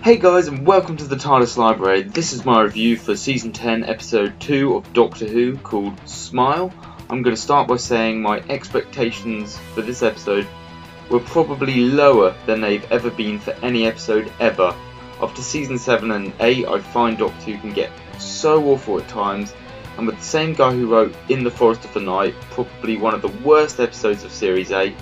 Hey guys, and welcome to the Tardis Library. This is my review for Season 10, Episode 2 of Doctor Who, called Smile. I'm going to start by saying my expectations for this episode were probably lower than they've ever been for any episode ever. After Season 7 and 8, I find Doctor Who can get so awful at times, and with the same guy who wrote In the Forest of the Night, probably one of the worst episodes of Series 8,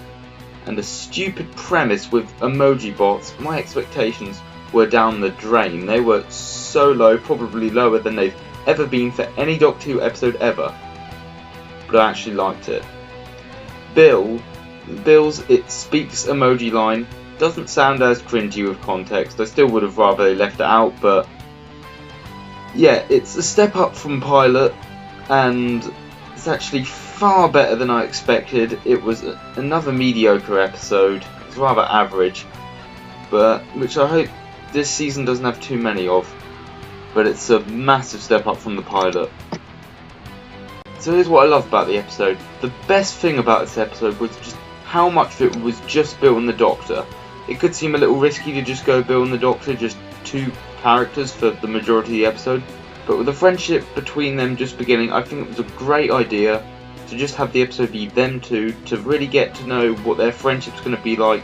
and a stupid premise with emoji bots, my expectations were down the drain. They were so low, probably lower than they've ever been for any Doctor Who episode ever. But I actually liked it. Bill's It Speaks emoji line doesn't sound as cringy with context. I still would have rather they left it out, but yeah, it's a step up from Pilot, and it's actually far better than I expected. It was another mediocre episode. It's rather average, but which I hope this season doesn't have too many of, but it's a massive step up from the pilot. So here's what I love about the episode. The best thing about this episode was just how much of it was just Bill and the Doctor. It could seem a little risky to just go Bill and the Doctor, just two characters for the majority of the episode, but with the friendship between them just beginning, I think it was a great idea to just have the episode be them two, to really get to know what their friendship's going to be like,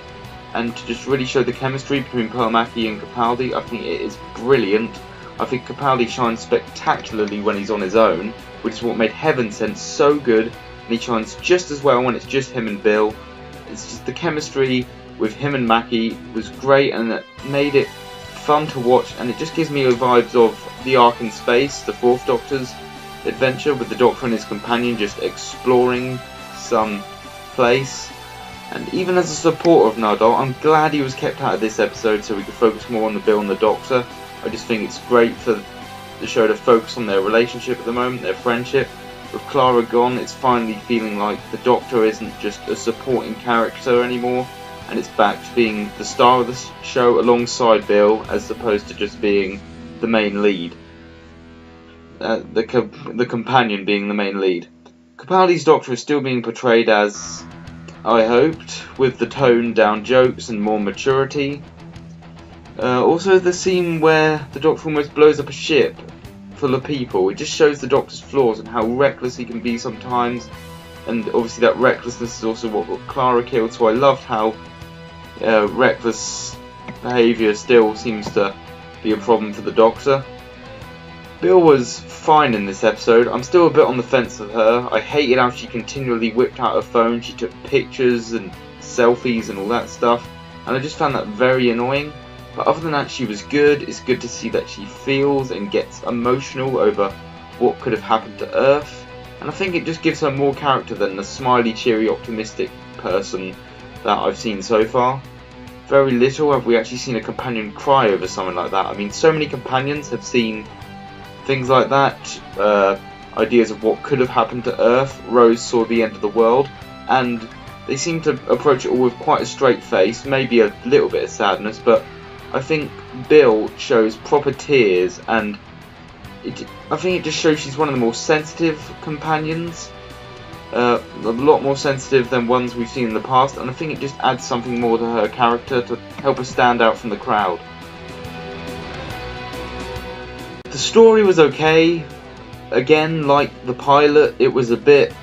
and to just really show the chemistry between Mackie and Capaldi. I think it is brilliant. I think Capaldi shines spectacularly when he's on his own, which is what made Heaven Sent so good, and he shines just as well when it's just him and Bill. It's just the chemistry with him and Mackie was great, and it made it fun to watch, and it just gives me vibes of The Ark in Space, the Fourth Doctor's adventure, with the Doctor and his companion just exploring some place. And even as a supporter of Nardole, I'm glad he was kept out of this episode so we could focus more on the Bill and the Doctor. I just think it's great for the show to focus on their relationship at the moment, their friendship. With Clara gone, it's finally feeling like the Doctor isn't just a supporting character anymore, and it's back to being the star of the show alongside Bill, as opposed to just being the main lead. The companion being the main lead. Capaldi's Doctor is still being portrayed as I hoped, with the toned down jokes and more maturity. Also the scene where the Doctor almost blows up a ship full of people, it just shows the Doctor's flaws and how reckless he can be sometimes, and obviously that recklessness is also what got Clara killed, so I loved how reckless behaviour still seems to be a problem for the Doctor. Bill was fine in this episode. I'm still a bit on the fence with her. I hated how she continually whipped out her phone, she took pictures and selfies and all that stuff, and I just found that very annoying. But other than that, she was good. It's good to see that she feels and gets emotional over what could have happened to Earth, and I think it just gives her more character than the smiley, cheery, optimistic person that I've seen so far. Very little have we actually seen a companion cry over something like that. I mean, so many companions have seen things like that, ideas of what could have happened to Earth. Rose saw the end of the world, and they seem to approach it all with quite a straight face, maybe a little bit of sadness, but I think Bill shows proper tears, and I think it just shows she's one of the more sensitive companions, a lot more sensitive than ones we've seen in the past, and I think it just adds something more to her character to help her stand out from the crowd. The story was okay. Again, like the pilot, it was a bit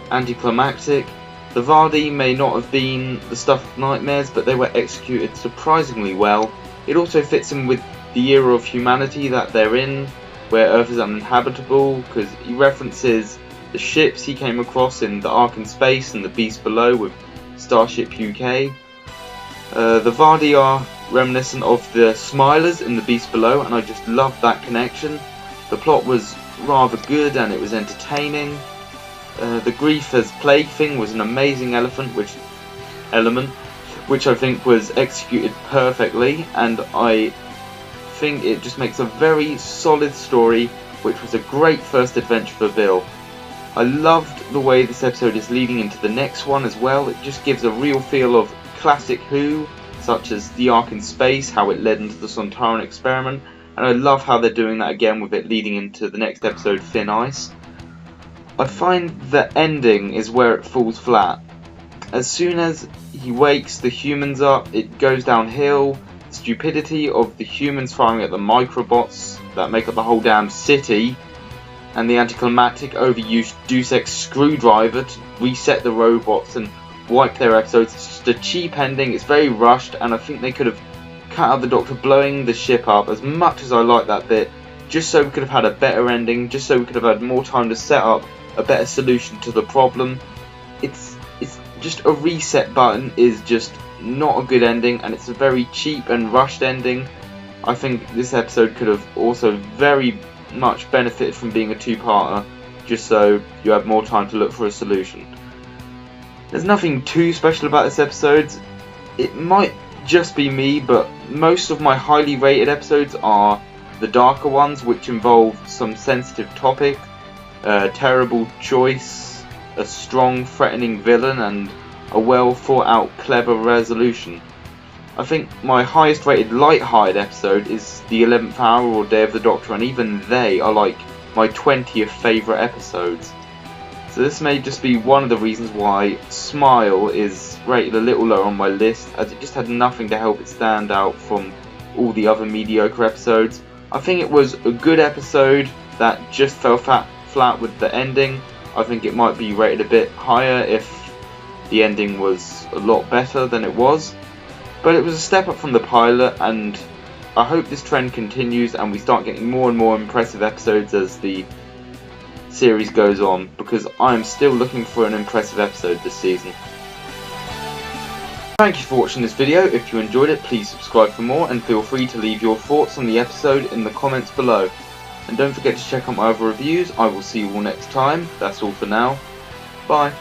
anticlimactic. The Vardy may not have been the stuff of nightmares, but they were executed surprisingly well. It also fits in with the era of humanity that they're in, where Earth is uninhabitable, because he references the ships he came across in The Ark in Space and The Beast Below with Starship UK. The Vardy are reminiscent of the Smilers in The Beast Below, and I just loved that connection. The plot was rather good and it was entertaining. The grief as plague thing was an amazing element, which I think was executed perfectly, and I think it just makes a very solid story, which was a great first adventure for Bill. I loved the way this episode is leading into the next one as well. It just gives a real feel of classic Who, such as The Ark in Space, how it led into the Sontaran experiment, and I love how they're doing that again with it leading into the next episode, Thin Ice. I find the ending is where it falls flat. As soon as he wakes the humans up, it goes downhill. stupidity of the humans firing at the microbots that make up the whole damn city, and the anticlimactic overused Deus Ex screwdriver to reset the robots and wipe their episodes. It's just a cheap ending, it's very rushed, and I think they could have cut out the Doctor blowing the ship up. As much as I like that bit, just so we could have had a better ending, just so we could have had more time to set up a better solution to the problem. It's just a reset button is just not a good ending, and it's a very cheap and rushed ending. I think this episode could have also very much benefited from being a two-parter, just so you have more time to look for a solution. There's nothing too special about this episode. It might just be me, but most of my highly rated episodes are the darker ones, which involve some sensitive topic, a terrible choice, a strong threatening villain, and a well thought out clever resolution. I think my highest rated light-hearted episode is the 11th Hour or Day of the Doctor, and even they are like my 20th favourite episodes. So this may just be one of the reasons why Smile is rated a little lower on my list, as it just had nothing to help it stand out from all the other mediocre episodes. I think it was a good episode that just fell flat with the ending. I think it might be rated a bit higher if the ending was a lot better than it was. But it was a step up from the pilot, and I hope this trend continues and we start getting more and more impressive episodes as the series goes on, because I'm still looking for an impressive episode this season. Thank you for watching this video. If you enjoyed it, please subscribe for more, and feel free to leave your thoughts on the episode in the comments below. And don't forget to check out my other reviews. I will see you all next time. That's all for now. Bye.